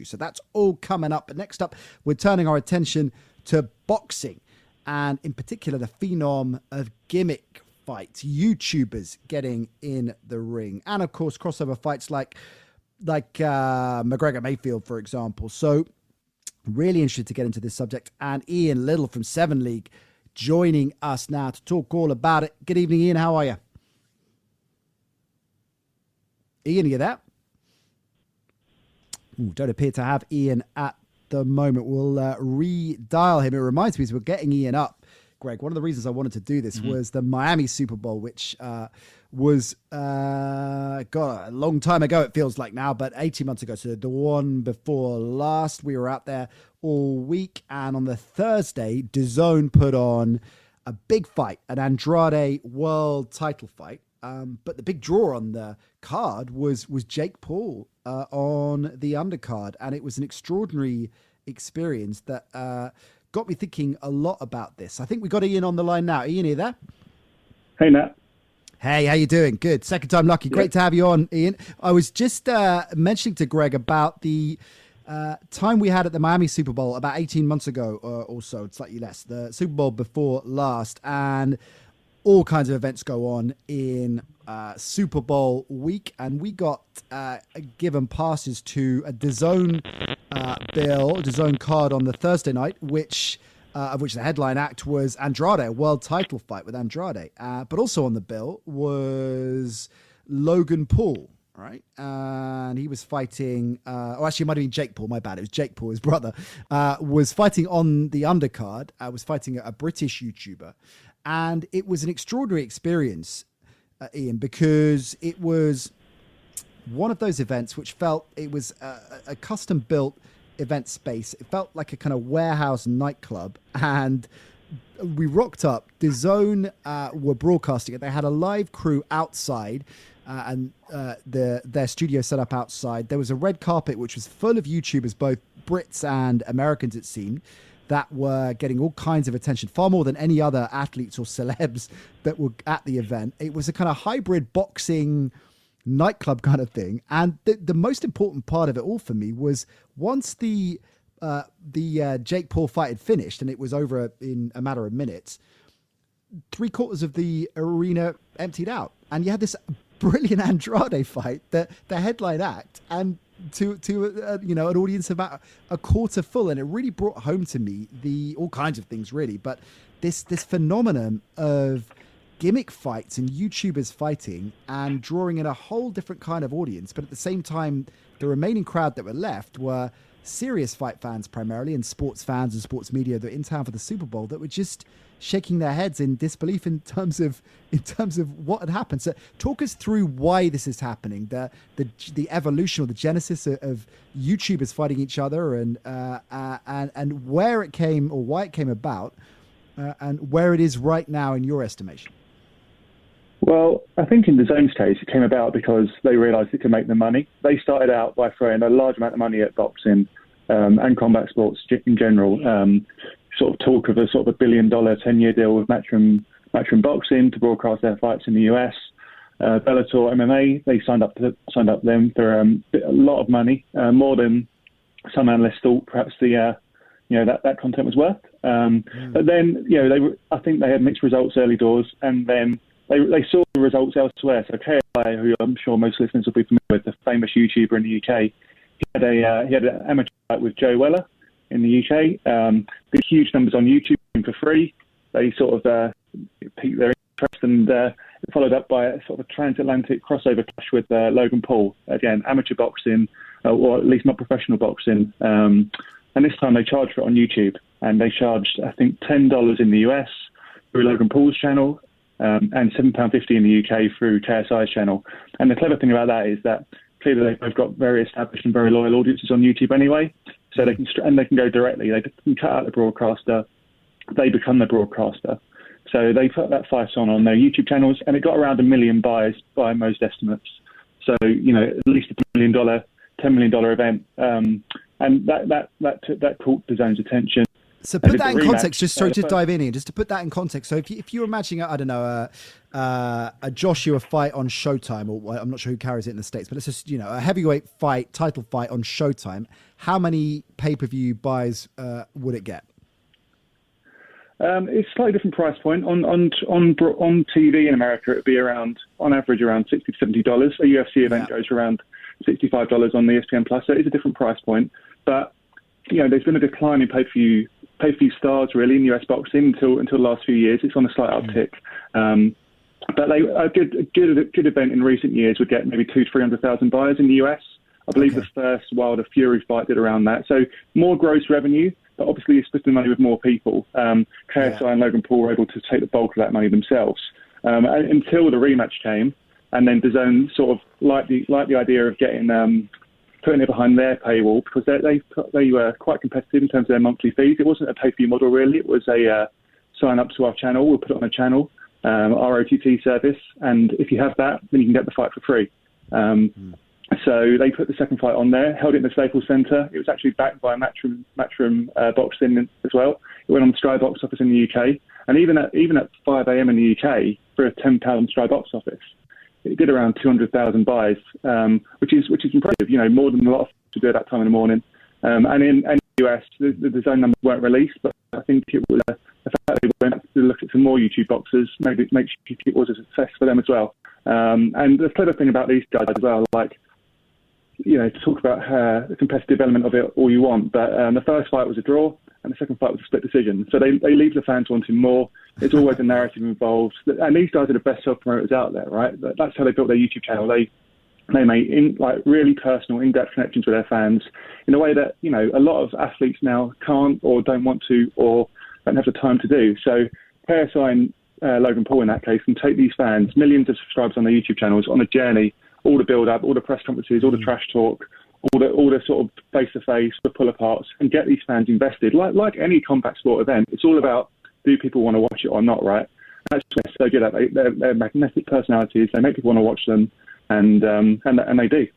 So that's all coming up. But next up, we're turning our attention to boxing, and in particular, the phenom of gimmick fights, YouTubers getting in the ring, and of course, crossover fights like McGregor Mayfield, for example. So really interested to get into this subject, and Iain Liddle from 7 League joining us now to talk all about it. Good evening, Iain. How are you? Iain, are you there? Ooh, don't appear to have Iain at the moment. We'll redial him. It reminds me, as we're getting Iain up, Greg, one of the reasons I wanted to do this was the Miami Super Bowl, which was a long time ago, it feels like now, but 18 months ago. So the one before last, we were out there all week. And on the Thursday, DAZN put on a big fight, an Andrade world title fight. But the big draw on the card was Jake Paul on the undercard. And it was an extraordinary experience that got me thinking a lot about this. I think we got Iain on the line now. Iain, are you there? Hey, Nat. Hey, how you doing? Good. Second time lucky. Great to have you on, Iain. I was just mentioning to Greg about the time we had at the Miami Super Bowl about 18 months ago or so, slightly less, the Super Bowl before last, and all kinds of events go on in Super Bowl week, and we got given passes to a DAZN DAZN card on the Thursday night, of which the headline act was Andrade, a world title fight with Andrade. But also on the bill was Logan Paul, right? And he was fighting, actually it might have been Jake Paul, my bad. It was Jake Paul, his brother, was fighting on the undercard, was fighting a British YouTuber. And it was an extraordinary experience, Iain, because it was one of those events which felt it was a custom-built event space. It felt like a kind of warehouse nightclub, and we rocked up. DAZN were broadcasting it. They had a live crew outside, and their studio set up outside. There was a red carpet which was full of YouTubers, both Brits and Americans, it seemed, that were getting all kinds of attention, far more than any other athletes or celebs that were at the event. It was a kind of hybrid boxing nightclub kind of thing. And the most important part of it all for me was once the Jake Paul fight had finished and it was over in a matter of minutes, 3/4 of the arena emptied out. And you had this brilliant Andrade fight, the headline act, and to an audience about a quarter full. And it really brought home to me all kinds of things, really, but this phenomenon of gimmick fights and YouTubers fighting and drawing in a whole different kind of audience. But at the same time, the remaining crowd that were left were serious fight fans primarily, and sports fans and sports media that were in town for the Super Bowl that were just shaking their heads in disbelief in terms of what had happened. So talk us through why this is happening, the evolution or the genesis of YouTubers fighting each other, and where it came, or why it came about, and where it is right now in your estimation. Well, I think in DAZN's case, it came about because they realised it could make them money. They started out by throwing a large amount of money at boxing and combat sports in general. Sort of talk of a $1 billion 10-year deal with Matchroom Boxing to broadcast their fights in the US. Bellator MMA, they signed up them for a lot of money, more than some analysts thought perhaps that content was worth. But then I think they had mixed results early doors, and then they saw the results elsewhere. So KI, who I'm sure most listeners will be familiar with, the famous YouTuber in the UK, he had an amateur fight with Joe Weller in the UK. Did huge numbers on YouTube for free. They sort of piqued their interest, and followed up by a sort of a transatlantic crossover clash with Logan Paul. Again, amateur boxing, or at least not professional boxing. And this time they charged for it on YouTube, and they charged, I think, $10 in the US through Logan Paul's channel, and £7.50 in the UK through KSI's channel. And the clever thing about that is that clearly they've both got very established and very loyal audiences on YouTube anyway, so they can go directly. They can cut out the broadcaster, they become the broadcaster. So they put that fight on their YouTube channels, and it got around 1 million buys by most estimates. So at least $1 million, $10 million event, and that caught DAZN's attention. So put that in context, just dive in here, just to put that in context. So if you're imagining, I don't know, a Joshua fight on Showtime, or I'm not sure who carries it in the States, but it's just, a heavyweight fight, title fight on Showtime, how many pay-per-view buys would it get? It's a slightly different price point. On TV in America, it would be on average, around $60 to $70. A UFC event goes for around $65 on the ESPN Plus. So it is a different price point. But, there's been a decline in pay-per-view stars, really, in US boxing until the last few years. It's on a slight uptick. But a good event in recent years would get maybe 200,000 to 300,000 buyers in the US. I believe the first Wilder Fury fight did around that. So more gross revenue, but obviously you're splitting the money with more people. KSI and Logan Paul were able to take the bulk of that money themselves until the rematch came, and then DAZN sort of liked the idea of getting putting it behind their paywall, because they were quite competitive in terms of their monthly fees. It wasn't a pay-per-view model really. It was a sign up to our channel. We'll put it on a channel, our OTT service, and if you have that, then you can get the fight for free. So they put the second fight on there, held it in the Staples Centre. It was actually backed by Matchroom Boxing as well. It went on the Sky Box Office in the UK, and even at 5 a.m. in the UK for a £10 Sky Box Office, it did around 200,000 buys, which is impressive. More than a lot of to do at that time in the morning. And in the US, the zone numbers weren't released, but I think it was the fact they went to look at some more YouTube boxers maybe it makes it was a success for them as well. And the clever thing about these guys as well, to talk about the competitive element of it all you want, but the first fight was a draw and the second fight was a split decision. So they leave the fans wanting more. There's always a narrative involved. And these guys are the best self-promoters out there, right? That's how they built their YouTube channel. They make really personal, in-depth connections with their fans in a way that, a lot of athletes now can't or don't want to or don't have the time to do. So KSI and Logan Paul in that case can take these fans, millions of subscribers on their YouTube channels, on a journey, all the build-up, all the press conferences, all the trash talk, all the sort of face-to-face, the pull-aparts, and get these fans invested. Like any combat sport event, it's all about, do people want to watch it or not, right? And that's what they're so good at. They're magnetic personalities. They make people want to watch them, and they do.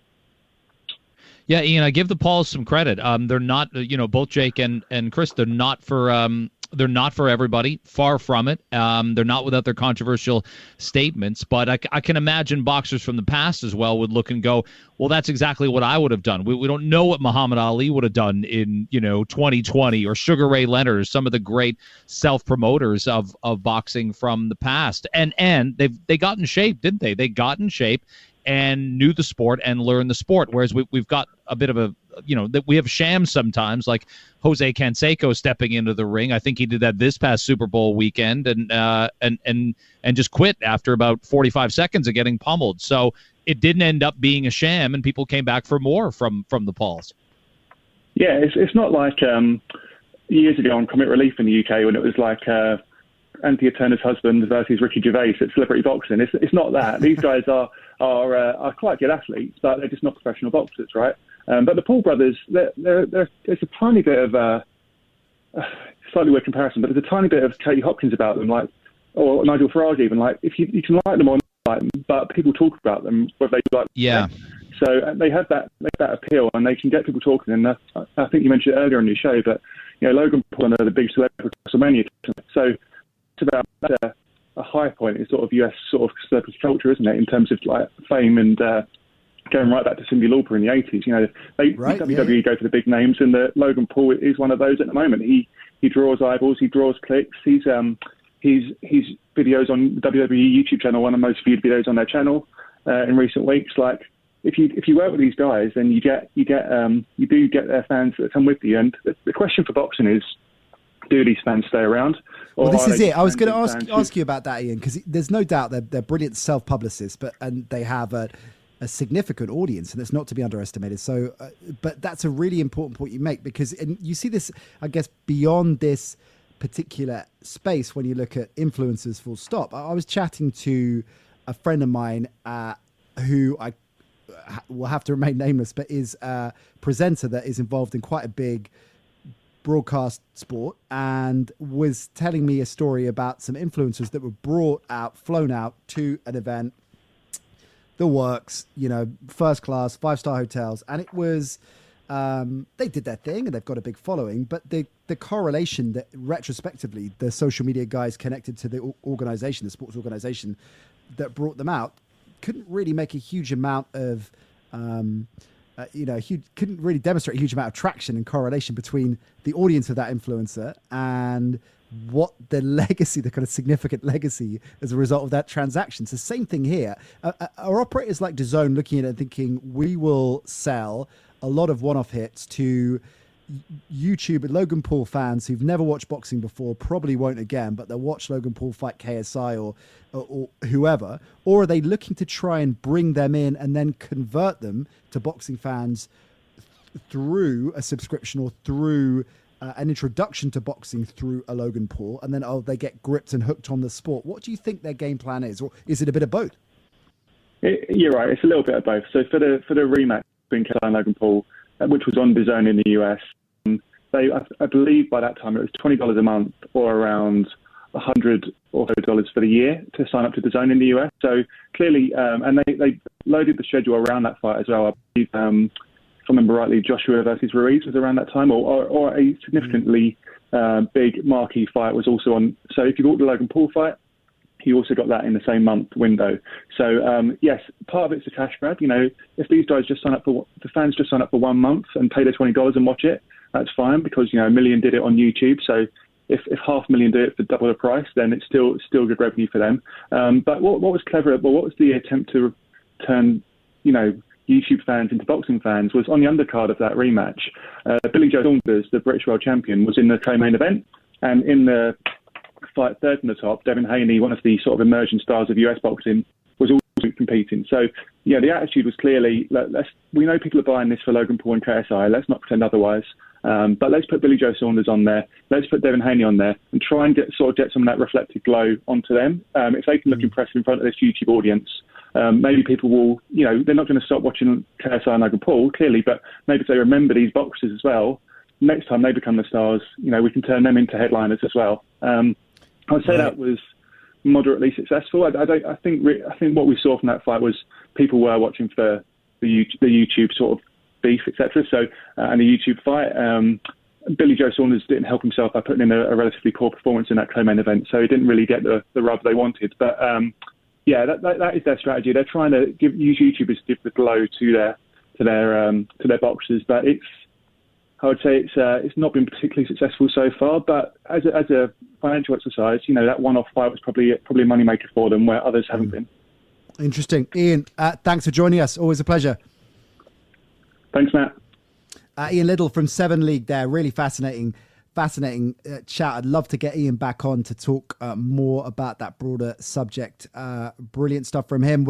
Yeah, Ian, I give the Pauls some credit. They're not, both Jake and Chris, they're not for everybody. Far from it. They're not without their controversial statements, but I can imagine boxers from the past as well would look and go, well, that's exactly what I would have done. We don't know what Muhammad Ali would have done in 2020, or Sugar Ray Leonard, or some of the great self-promoters of boxing from the past. And they got in shape, didn't they? They got in shape and knew the sport and learned the sport. Whereas we've got a bit of a, that we have shams sometimes, like Jose Canseco stepping into the ring. I think he did that this past Super Bowl weekend and just quit after about 45 seconds of getting pummeled. So it didn't end up being a sham, and people came back for more from the Pauls. Yeah, it's not like years ago on Comic Relief in the UK when it was like Anthea Turner's husband versus Ricky Gervais at Celebrity Boxing. It's not that. These guys are quite good athletes, but they're just not professional boxers, right? But the Paul brothers, there's a tiny bit of slightly weird comparison, but there's a tiny bit of Katie Hopkins about them, or Nigel Farage even. If you can like them or not like them, but people talk about them whether they like them. Yeah. So they have that appeal, and they can get people talking. And I think you mentioned it earlier on your show, but Logan Paul are the big celebrity WrestleMania. So it's about a high point in sort of US sort of celebrity culture, isn't it? In terms of fame and going right back to Cyndi Lauper in the 80s. WWE go for the big names, and Logan Paul is one of those at the moment. He draws eyeballs, he draws clicks. His videos on the WWE YouTube channel, one of the most viewed videos on their channel in recent weeks. If you work with these guys, then you do get their fans that come with you. And the question for boxing is, do these fans stay around? Well, this is it. I was going to ask you about that, Ian, because there's no doubt they're brilliant self-publicists, and they have a significant audience, and it's not to be underestimated. So, but that's a really important point you make, because and you see this, I guess, beyond this particular space when you look at influencers. Full stop. I was chatting to a friend of mine who I will have to remain nameless, but is a presenter that is involved in quite a big broadcast sport, and was telling me a story about some influencers that were flown out to an event, the works, first class, 5-star hotels. And it was They did their thing and they've got a big following, but the correlation that retrospectively the social media guys connected to the organization, the sports organization that brought them out, couldn't really make a huge amount of, couldn't really demonstrate a huge amount of traction and correlation between the audience of that influencer and what the legacy, the kind of significant legacy as a result of that transaction. So same thing here. Are operators like DAZN looking at it and thinking, we will sell a lot of one-off hits to YouTube and Logan Paul fans who've never watched boxing before, probably won't again, but they'll watch Logan Paul fight KSI or whoever? Or are they looking to try and bring them in and then convert them to boxing fans through a subscription or through an introduction to boxing through a Logan Paul, and then they get gripped and hooked on the sport? What do you think their game plan is, or is it a bit of both? You're right, it's a little bit of both. So for the rematch between KSI and Logan Paul, which was on DAZN in the US, I believe by that time it was $20 a month or around $100 or so for the year to sign up to DAZN in the US. So clearly, and they loaded the schedule around that fight as well. I believe, if I remember rightly, Joshua versus Ruiz was around that time, or a significantly big marquee fight was also on. So if you bought the Logan Paul fight, he also got that in the same month window. So yes, part of it's a cash grab. If these guys just sign up the fans just sign up for 1 month and pay their $20 and watch it, that's fine, because 1 million did it on YouTube. So if 500,000 do it for double the price, then it's still good revenue for them. But what was clever? Well, what was the attempt to turn YouTube fans into boxing fans was on the undercard of that rematch. Billy Joe Saunders, the British world champion, was in the co-main event, and in the fight third from the top, Devin Haney, one of the sort of emerging stars of US boxing, was also competing. So the attitude was clearly, we know people are buying this for Logan Paul and KSI. Let's not pretend otherwise. But let's put Billy Joe Saunders on there. Let's put Devin Haney on there and try and get some of that reflected glow onto them. If they can look impressive in front of this YouTube audience, maybe people will, they're not going to stop watching KSI and Logan Paul, clearly, but maybe if they remember these boxers as well, next time they become the stars, we can turn them into headliners as well. I would say that was moderately successful. I think what we saw from that fight was people were watching for the YouTube sort of beef, etc. So, and the YouTube fight. Billy Joe Saunders didn't help himself by putting in a relatively poor performance in that co-main event, so he didn't really get the rub they wanted. But that is their strategy. They're trying to use YouTubers to give the glow to their boxers, but I would say it's not been particularly successful so far. But as a financial exercise, that one-off fight was probably a moneymaker for them, where others haven't been. Interesting, Iain. Thanks for joining us. Always a pleasure. Thanks, Matt. Iain Liddle from 7 League there. Really fascinating chat. I'd love to get Iain back on to talk more about that broader subject. Brilliant stuff from him.